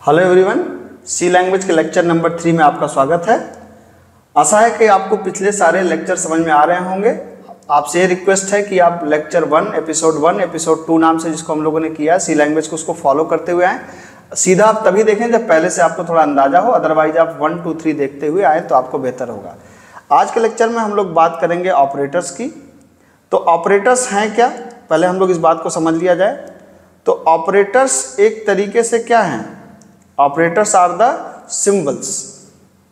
Hello everyone, सी language के lecture number 3 में आपका स्वागत है। आशा है कि आपको पिछले सारे लेक्चर समझ में आ रहे होंगे। आपसे ये रिक्वेस्ट है कि आप लेक्चर 1 एपिसोड 2 नाम से जिसको हम लोगों ने किया सी लैंग्वेज को, उसको फॉलो करते हुए आएँ। सीधा आप तभी देखें जब पहले से आपको थोड़ा अंदाजा हो, अदरवाइज आप 1, 2, 3 देखते हुए आए तो आपको बेहतर होगा। आज के लेक्चर में हम लोग बात करेंगे ऑपरेटर्स की। तो ऑपरेटर्स हैं क्या, पहले हम लोग इस बात को समझ लिया जाए। तो ऑपरेटर्स एक तरीके से क्या हैं? Operators are the symbols,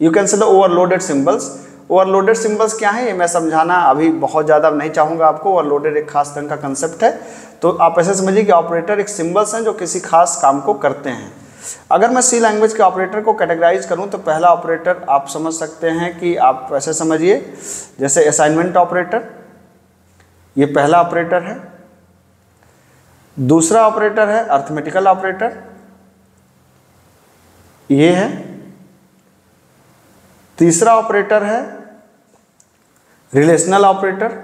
you can say the overloaded symbols. Overloaded symbols क्या है ये मैं समझाना अभी बहुत ज़्यादा नहीं चाहूँगा आपको। ओवरलोडेड एक खास तरह का कंसेप्ट है, तो आप ऐसे समझिए कि ऑपरेटर एक सिंबल्स हैं जो किसी खास काम को करते हैं। अगर मैं सी लैंग्वेज के ऑपरेटर को कैटेगराइज करूँ तो पहला ऑपरेटर आप समझ सकते हैं कि आप वैसे समझिए जैसे असाइनमेंट ऑपरेटर, ये पहला ऑपरेटर है। दूसरा ऑपरेटर है अर्थमेटिकल ऑपरेटर, ये है। तीसरा ऑपरेटर है रिलेशनल ऑपरेटर।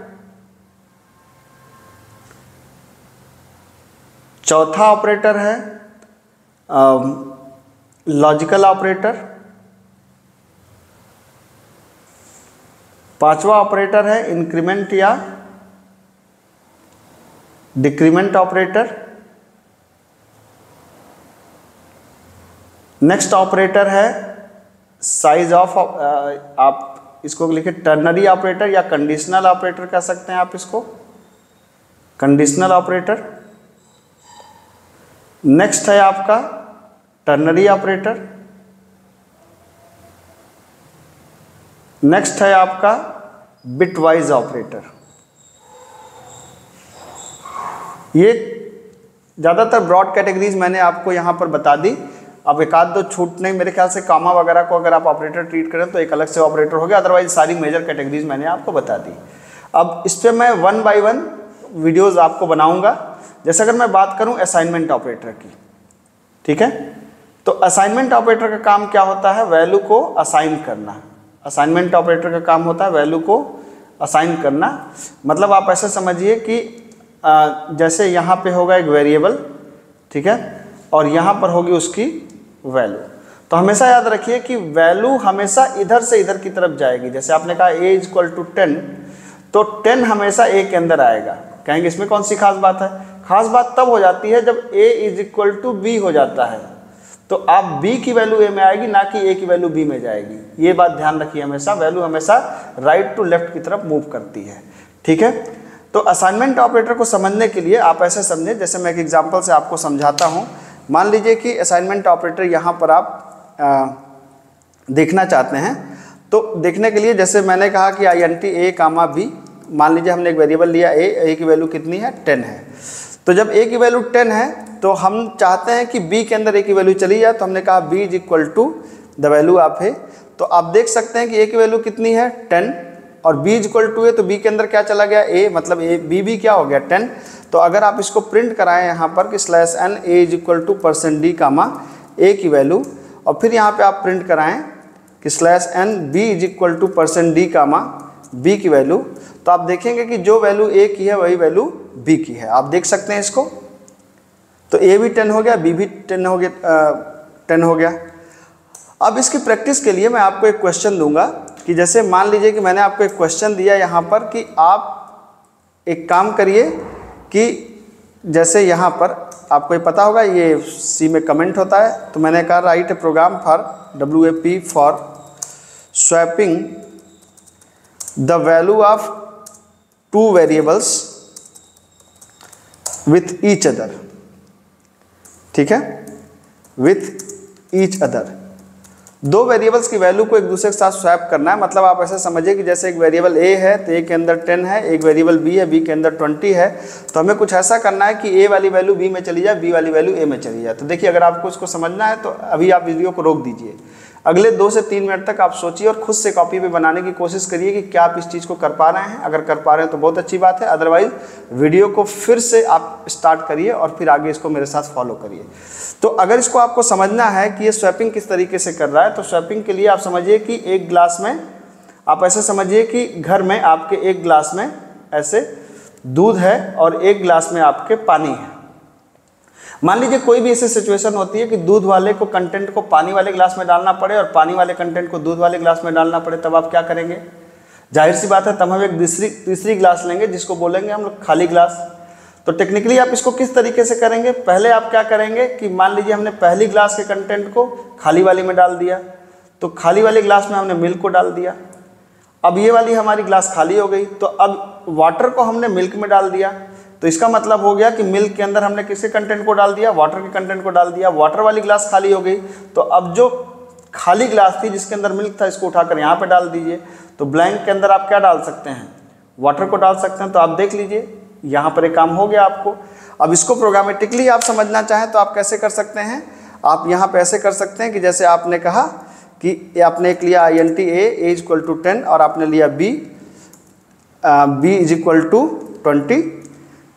चौथा ऑपरेटर है लॉजिकल ऑपरेटर। पांचवा ऑपरेटर है इंक्रीमेंट या डिक्रीमेंट ऑपरेटर। नेक्स्ट ऑपरेटर है साइज ऑफ, आप इसको लिखे टर्नरी ऑपरेटर या कंडीशनल ऑपरेटर कह सकते हैं आप इसको, कंडीशनल ऑपरेटर। नेक्स्ट है आपका टर्नरी ऑपरेटर। नेक्स्ट है आपका बिटवाइज ऑपरेटर। ये ज़्यादातर ब्रॉड कैटेगरीज मैंने आपको यहाँ पर बता दी। अब एक आध दो छूट नहीं, मेरे ख्याल से कामा वगैरह को अगर आप ऑपरेटर ट्रीट करें तो एक अलग से ऑपरेटर हो गया, अदरवाइज सारी मेजर कैटेगरीज मैंने आपको बता दी। अब इस पर मैं 1 बाय 1 वीडियोस आपको बनाऊंगा। जैसे अगर मैं बात करूं असाइनमेंट ऑपरेटर की, ठीक है, तो असाइनमेंट ऑपरेटर का काम क्या होता है? वैल्यू को असाइन करना। असाइनमेंट ऑपरेटर का काम होता है वैल्यू को असाइन करना। मतलब आप ऐसे समझिए कि जैसे यहाँ पे होगा एक वेरिएबल, ठीक है, और यहाँ पर होगी उसकी वैल्यू। तो हमेशा याद रखिए कि वैल्यू हमेशा इधर से इधर की तरफ जाएगी। जैसे आपने कहा a = 10, तो 10 हमेशा a के अंदर आएगा। कहेंगे इसमें कौन सी खास बात है? खास बात तब हो जाती है जब a = b हो जाता है, तो आप b की वैल्यू a में आएगी, ना कि a की वैल्यू b में जाएगी। ये बात ध्यान रखिए, हमेशा वैल्यू हमेशा राइट टू लेफ्ट की तरफ मूव करती है, ठीक है। तो असाइनमेंट ऑपरेटर को समझने के लिए आप ऐसे समझें, जैसे मैं एक एग्जाम्पल से आपको समझाता हूँ। मान लीजिए कि असाइनमेंट ऑपरेटर यहाँ पर आप देखना चाहते हैं। तो देखने के लिए जैसे मैंने कहा कि INT A, B, मान लीजिए हमने एक वेरिएबल लिया a की वैल्यू कितनी है? 10 है। तो जब a की वैल्यू 10 है तो हम चाहते हैं कि b के अंदर a की वैल्यू चली जाए, तो हमने कहा b = the value of a। तो आप देख सकते हैं कि a की वैल्यू कितनी है? 10, और b = a, तो b के अंदर क्या चला गया? a, मतलब b भी क्या हो गया? 10। तो अगर आप इसको प्रिंट कराएं यहाँ पर कि /n a = %d, a की वैल्यू, और फिर यहाँ पे आप प्रिंट कराएं कि /n b = %d, b की वैल्यू, तो आप देखेंगे कि जो वैल्यू a की है वही वैल्यू b की है। आप देख सकते हैं इसको। तो a भी 10 हो गया, b भी 10 हो गया, 10 हो गया। अब इसकी प्रैक्टिस के लिए मैं आपको एक क्वेश्चन दूंगा कि जैसे मान लीजिए कि मैंने आपको एक क्वेश्चन दिया यहाँ पर कि आप एक काम करिए कि जैसे यहाँ पर आपको ये पता होगा, ये सी में कमेंट होता है। तो मैंने कहा write a program for WAP for swapping the value of 2 variables with each other, ठीक है, विथ ईच अदर। 2 वेरिएबल्स की वैल्यू को एक दूसरे के साथ स्वैप करना है। मतलब आप ऐसे समझिए कि जैसे एक वेरिएबल a है तो a के अंदर 10 है, एक वेरिएबल b है, b के अंदर 20 है। तो हमें कुछ ऐसा करना है कि a वाली वैल्यू b में चली जाए, b वाली वैल्यू a में चली जाए। तो देखिए, अगर आपको इसको समझना है तो अभी आप वीडियो को रोक दीजिए, अगले 2 से 3 मिनट तक आप सोचिए और खुद से कॉपी पे बनाने की कोशिश करिए कि क्या आप इस चीज़ को कर पा रहे हैं। अगर कर पा रहे हैं तो बहुत अच्छी बात है, अदरवाइज वीडियो को फिर से आप स्टार्ट करिए और फिर आगे इसको मेरे साथ फॉलो करिए। तो अगर इसको आपको समझना है कि ये स्वैपिंग किस तरीके से कर रहा है, तो स्वैपिंग के लिए आप समझिए कि एक ग्लास में, आप ऐसे समझिए कि घर में आपके एक ग्लास में ऐसे दूध है और एक ग्लास में आपके पानी है। मान लीजिए कोई भी ऐसी सिचुएशन होती है कि दूध वाले को कंटेंट को पानी वाले ग्लास में डालना पड़े और पानी वाले कंटेंट को दूध वाले ग्लास में डालना पड़े, तब आप क्या करेंगे? जाहिर सी बात है, तब हम एक तीसरी ग्लास लेंगे जिसको बोलेंगे हम लोग खाली ग्लास। तो टेक्निकली आप इसको किस तरीके से करेंगे? पहले आप क्या करेंगे कि मान लीजिए हमने पहली ग्लास के कंटेंट को खाली वाली में डाल दिया, तो खाली वाली ग्लास में हमने मिल्क को डाल दिया। अब ये वाली हमारी ग्लास खाली हो गई, तो अब वाटर को हमने मिल्क में डाल दिया। तो इसका मतलब हो गया कि मिल्क के अंदर हमने किसके कंटेंट को डाल दिया? वाटर के कंटेंट को डाल दिया। वाटर वाली ग्लास खाली हो गई, तो अब जो खाली ग्लास थी जिसके अंदर मिल्क था, इसको उठाकर यहाँ पे डाल दीजिए। तो ब्लैंक के अंदर आप क्या डाल सकते हैं? वाटर को डाल सकते हैं। तो आप देख लीजिए यहाँ पर एक काम हो गया आपको। अब इसको प्रोग्रामेटिकली आप समझना चाहें तो आप कैसे कर सकते हैं? आप यहाँ पे ऐसे कर सकते हैं कि जैसे आपने कहा कि आपने एक लिया INT A इक्वल टू 10 और आपने लिया B इज इक्वल टू 20,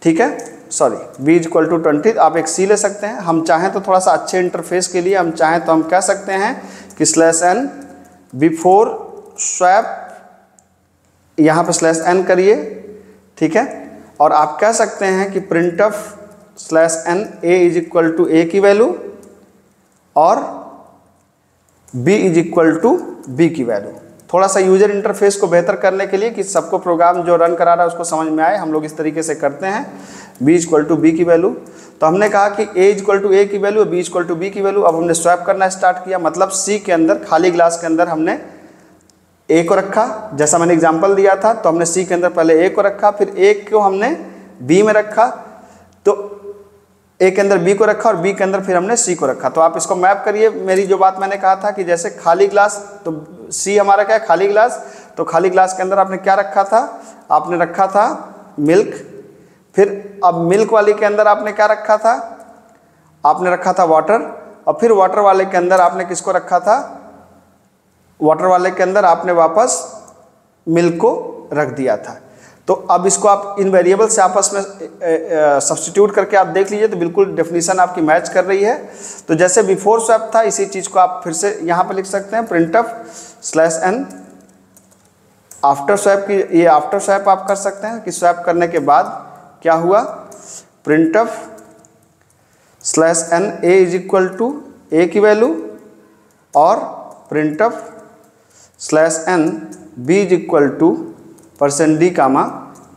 ठीक है, sorry B is equal to 20। आप एक C ले सकते हैं। हम चाहें तो थोड़ा सा अच्छे इंटरफेस के लिए हम चाहें तो हम कह सकते हैं कि /n बिफोर स्वैप, यहाँ पे /n करिए, ठीक है। और आप कह सकते हैं कि printf /n A is equal to A की वैल्यू और B is equal to B की वैल्यू। थोड़ा सा यूजर इंटरफेस को बेहतर करने के लिए कि सबको प्रोग्राम जो रन करा रहा है उसको समझ में आए, हम लोग इस तरीके से करते हैं। B इक्वल टू B की वैल्यू, तो हमने कहा कि A इक्वल टू A की value, B equal to B की वैल्यू। अब हमने स्वैप करना स्टार्ट किया, मतलब C के अंदर खाली ग्लास के अंदर हमने A को रखा, जैसा मैंने एग्जांपल दिया था। तो हमने C के अंदर पहले A को रखा, फिर A को हमने B में रखा, तो A के अंदर B को रखा और B के अंदर फिर हमने C को रखा। तो आप इसको मैप करिए। मेरी जो बात मैंने कहा था कि जैसे खाली ग्लास, तो C हमारा क्या है? खाली ग्लास। तो खाली ग्लास के अंदर आपने क्या रखा था? आपने रखा था मिल्क। फिर अब मिल्क वाली के अंदर आपने क्या रखा था? आपने रखा था वाटर। और फिर वाटर वाले के अंदर आपने किसको रखा था? वाटर वाले के अंदर आपने वापस मिल्क को रख दिया था। तो अब इसको आप इन वेरिएबल से आपस में सब्स्टिट्यूट करके आप देख लीजिए, तो बिल्कुल डेफिनेशन आपकी मैच कर रही है। तो जैसे बिफोर स्वैप था, इसी चीज़ को आप फिर से यहाँ पर लिख सकते हैं printf /n आफ्टर स्वैप की। ये आफ्टर स्वैप आप कर सकते हैं कि स्वैप करने के बाद क्या हुआ? printf /n A is equal to A की वैल्यू और printf /n B is equal to %d comma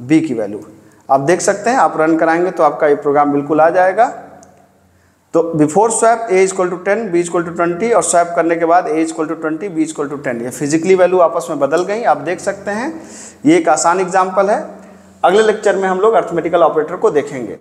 B की वैल्यू। आप देख सकते हैं, आप रन कराएंगे तो आपका ये प्रोग्राम बिल्कुल आ जाएगा। तो before swap A equal to 10, B equal to 20 और स्वैप करने के बाद A equal to 20, B equal to 10, ये फिजिकली वैल्यू आपस में बदल गई, आप देख सकते हैं। ये एक आसान एग्जाम्पल है। अगले लेक्चर में हम लोग अर्थमेटिकल ऑपरेटर को देखेंगे।